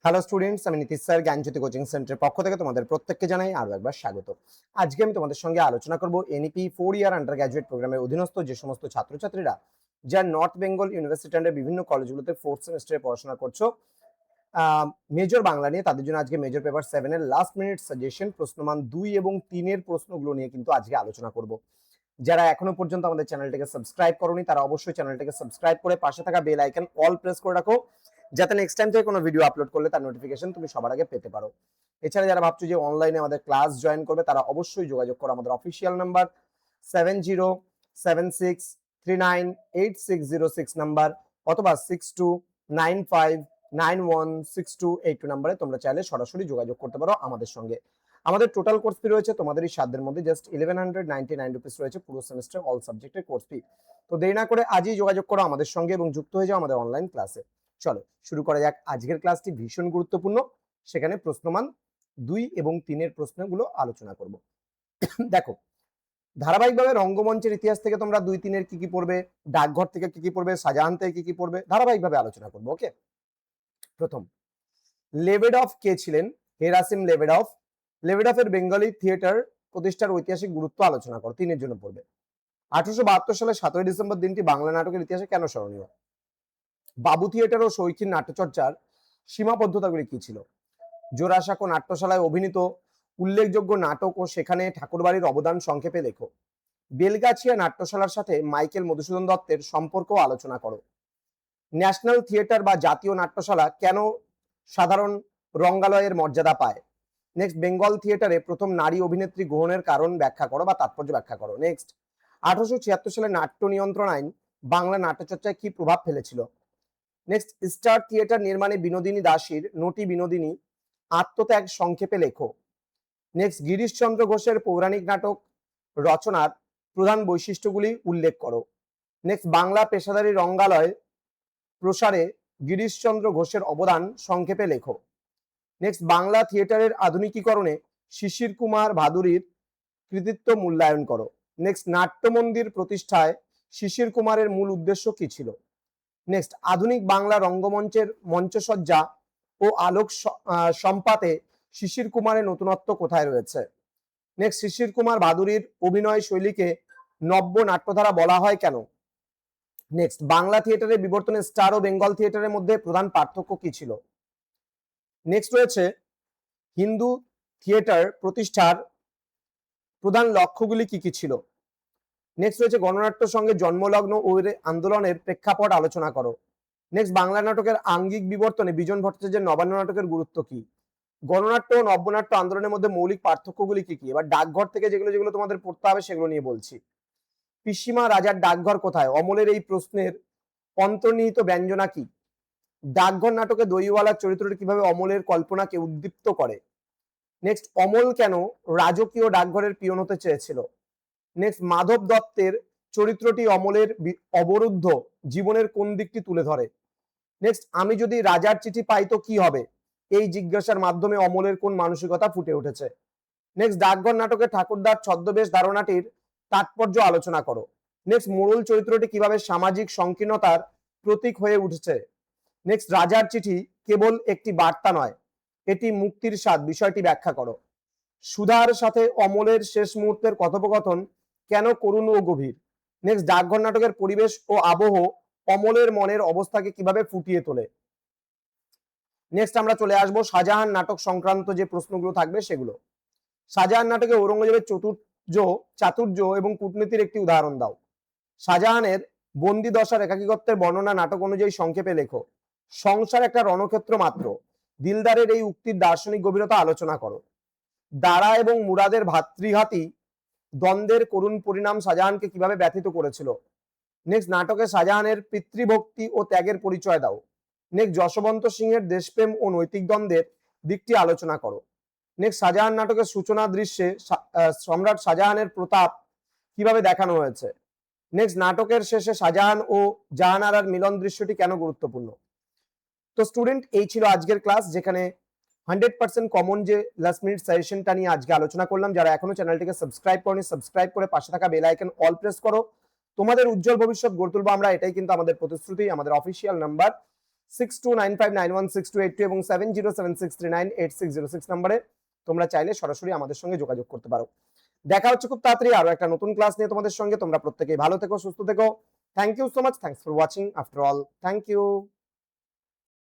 Hello students, আমি Nitish sir জ্ঞানজ্যোতি coaching সেন্টারের পক্ষ থেকে তোমাদের প্রত্যেককে জানাই আরো একবার স্বাগত। আজকে আমি তোমাদের সঙ্গে আলোচনা করব এনইপি 4 ইয়ার আন্ডার গ্র্যাজুয়েট প্রোগ্রামের অধীনস্থ যে সমস্ত ছাত্রছাত্রীরা যারা নর্থ বেঙ্গল ইউনিভার্সিটি আন্ডার বিভিন্ন কলেজগুলোতে 4th সেমিস্টারে পড়াশোনা করছো মেজর বাংলা নিয়ে, তাদের জন্য আজকে মেজর পেপার 7 এর লাস্ট মিনিট সাজেশন প্রশ্নমান 2 এবং 3 এর প্রশ্নগুলো নিয়ে কিন্তু আজকে আলোচনা করব। যারা এখনো পর্যন্ত আমাদের চ্যানেলটাকে সাবস্ক্রাইব করোনি তারা অবশ্যই চ্যানেলটাকে সাবস্ক্রাইব করে পাশে থাকা বেল আইকন অল প্রেস করে রাখো, যাতে নেক্সট টাইম থেকে কোনো ভিডিও আপলোড করলে তার নোটিফিকেশন তুমি সবার আগে পেতে পারো। এছাড়া যারা ভাবছো যে অনলাইনে আমাদের ক্লাস জয়েন করবে তারা অবশ্যই যোগাযোগ করো আমাদের অফিসিয়াল নাম্বার 7076398606 নাম্বার অথবা 6295916282 নাম্বারে তোমরা চাইলে সরাসরি যোগাযোগ করতে পারো আমাদের সঙ্গে। আমাদের টোটাল কোর্স ফি রয়েছে তোমাদের এই সাধ্যের মধ্যে জাস্ট 1199 রুপিস রয়েছে পুরো সেমিস্টার অল সাবজেক্টের কোর্স ফি। তো দেরি না করে আজই যোগাযোগ করো আমাদের সঙ্গে এবং যুক্ত হয়ে যাও আমাদের অনলাইন ক্লাসে। চলো শুরু করা যাক। আজকের ক্লাসটি ভীষণ গুরুত্বপূর্ণ, সেখানে প্রশ্নমান 2 এবং 3 এর প্রশ্নগুলো আলোচনা করব। দেখো, ধারাবাহিকভাবে রঙ্গমঞ্চের ইতিহাস থেকে তোমরা 2-3 এর কি কি পড়বে, ডাকঘর থেকে কি কি পড়বে, শাহজাহান থেকে কি কি পড়বে, ধারাবাহিকভাবে আলোচনা করবো। ওকে, প্রথম, লেবেডফ কে ছিলেন? হেরাসিম লেবেডফ। লেবেডফের বেঙ্গলি থিয়েটার প্রতিষ্ঠার ঐতিহাসিক গুরুত্ব আলোচনা করো, 3 এর জন্য পড়বে। 1872 সালে 17 ডিসেম্বর দিনটি বাংলা নাটকের ইতিহাসে কেন স্মরণীয়? বাবু থিয়েটার ও শৈখিন নাট্যচর্চার সীমাবদ্ধতাগুলি কি ছিল? জোড়াসাঁকো নাট্যশালায় অভিনীত উল্লেখযোগ্য নাটক ও সেখানে ঠাকুরবাড়ির অবদান সংক্ষেপে লেখো। বেলগাছিয়া নাট্যশালার সাথে মাইকেল মধুসূদন দত্তের সম্পর্ক আলোচনা করো। ন্যাশনাল থিয়েটার বা জাতীয় নাট্যশালা কেন সাধারণ রঙ্গালয়ের মর্যাদা পায়? নেক্সট, বেঙ্গল থিয়েটারে প্রথম নারী অভিনেত্রী গ্রহণের কারণ ব্যাখ্যা করো বা তাৎপর্য ব্যাখ্যা করো। নেক্সট, 1876 সালে নাট্য নিয়ন্ত্রণ আইন বাংলা নাট্যচর্চায় কি প্রভাব ফেলেছিল? নেক্সট, স্টার থিয়েটার নির্মাণে বিনোদিনী দাসীর নটি বিনোদিনী আত্মত্যাগ সংক্ষেপে লেখো। নেক্সট, গিরিশচন্দ্র ঘোষের পৌরাণিক নাটক রচনার প্রধান বৈশিষ্ট্যগুলি উল্লেখ করো। নেক্সট, বাংলা পেশাদারী রঙ্গালয় প্রসারে গিরিশচন্দ্র ঘোষের অবদান সংক্ষেপে লেখো। নেক্সট, বাংলা থিয়েটারের আধুনিকীকরণে শিশির কুমার ভাদুরীর কৃতিত্ব মূল্যায়ন করো। নেক্সট, নাট্যমন্দির প্রতিষ্ঠায় শিশির কুমারের মূল উদ্দেশ্য কি ছিল? নেক্সট, আধুনিক বাংলা রঙ্গমঞ্চের মঞ্চসজ্জা ও আলোক সম্পাতে শিশির কুমারের নতুনত্ব কোথায় রয়েছে? নেক্সট, শিশির কুমার ভাদুরীর অভিনয় শৈলীকে নব্য নাট্যধারা বলা হয় কেন? নেক্সট, বাংলা থিয়েটারের বিবর্তনে স্টার ও বেঙ্গল থিয়েটারের মধ্যে প্রধান পার্থক্য কি ছিল? নেক্সট রয়েছে হিন্দু থিয়েটার প্রতিষ্ঠার প্রধান লক্ষ্যগুলি কি কি ছিল? নেক্সট রয়েছে গণনাট্য সঙ্গে জন্মলগ্ন ও আন্দোলনের প্রেক্ষাপট আলোচনা করো। নেক্সট, বাংলা নাটকের আঙ্গিক বিবর্তনে বিজন ভট্টাচার্যের নবান্ন নাটকের গুরুত্ব কি? গণনাট্য ও নব্যনাট্য আন্দোলনের মধ্যে মৌলিক পার্থক্যগুলি কি কি? এবার ডাকঘর থেকে যেগুলো যেগুলো তোমাদের পড়তে হবে সেগুলো নিয়ে বলছি। পিসিমা রাজার ডাকঘর কোথায়? অমলের এই প্রশ্নের অন্তর্নিহিত ব্যঞ্জনা কি? ডাকঘর নাটকে দইওয়ালার চরিত্রটি কিভাবে অমলের কল্পনাকে উদ্দীপ্ত করে? নেক্সট, অমল কেন রাজকীয় ডাকঘরের পিয়ন হতে চেয়েছিল? নেক্সট, মাধব দত্তের চরিত্রটি অমলের অবরুদ্ধ জীবনের কোন দিকটি তুলে ধরে? নেক্সট, আমি যদি রাজার চিঠি পাই তো কি হবে? এই জিজ্ঞাসার মাধ্যমে অমলের কোন মানসিকতা ফুটে উঠেছে? নেক্সট, ডাকঘর নাটকে ঠাকুরদার ছদ্মবেশ ধারণাটির তাৎপর্য আলোচনা করো। নেক্সট, মোড়ল চরিত্রটি কিভাবে সামাজিক সংকীর্ণতার প্রতীক হয়ে উঠেছে? নেক্সট, রাজার চিঠি কেবল একটি বার্তা নয়, এটি মুক্তির স্বাদ, বিষয়টি ব্যাখ্যা করো। সুধার সাথে অমলের শেষ মুহূর্তের কথোপকথন কেন করুণ ও গভীর? নেক্সট, ডাকঘর নাটকের পরিবেশ ও আবহ অমলের মনের অবস্থাকে কিভাবে ফুটিয়ে তোলে? নেক্সট, আমরা চলে আসবো শাহজাহান নাটক সংক্রান্ত যে প্রশ্নগুলো থাকবে সেগুলো। শাহজাহান নাটকে ঔরঙ্গজেবের চাতুর্য এবং কূটনীতির একটি উদাহরণ দাও। শাহজাহানের বন্দি দশার একাকিত্বের বর্ণনা নাটক অনুযায়ী সংক্ষেপে লেখো। সংসার একটা রণক্ষেত্র মাত্র, দিলদারের এই উক্তির দার্শনিক গভীরতা আলোচনা করো। দারা এবং মুরাদের ভাতৃঘাতী দ্বন্দ্বের করুণ পরিণাম শাহজাহানকে কিভাবে ব্যথিত করেছিল? নেক্সট, নাটকে শাহজাহানের পিতৃভক্তি ও ত্যাগের পরিচয় দাও। নেক্সট, যশবন্ত সিংহের দেশপ্রেম ও নৈতিক দ্বন্দ্বের দিকটি আলোচনা করো। নেক্সট, শাহজাহান নাটকের সূচনা দৃশ্যে সম্রাট শাহজাহানের প্রতাপ কিভাবে দেখানো হয়েছে? নেক্সট, নাটকের শেষে শাহজাহান ও জাহানারার মিলন দৃশ্যটি কেন গুরুত্বপূর্ণ? তো স্টুডেন্ট, এই ছিল আজকের ক্লাস, যেখানে 100% কমন যে লাস্ট মিনিট সাজেশনটা নিয়ে আজকে আলোচনা করলাম। যারা এখনো চ্যানেলটিকে সাবস্ক্রাইব করনি সাবস্ক্রাইব করে পাশে থাকা বেল আইকন অল প্রেস করো। তোমাদের উজ্জ্বল ভবিষ্যৎ গড়ে তুলবো আমরা, এটাই কিন্তু আমাদের প্রতিশ্রুতি। আমাদের অফিসিয়াল নাম্বার 6295916282 এবং 7076398606 নম্বরে তোমরা চাইলে সরাসরি আমাদের সঙ্গে যোগাযোগ করতে পারো। দেখা হচ্ছে খুব তাড়াতাড়ি আরো একটা নতুন ক্লাস নিয়ে তোমাদের সঙ্গে। তোমরা প্রত্যেকেই ভালো থেকো, সুস্থ থেকো। Thank you so much, thanks for watching after all, thank you.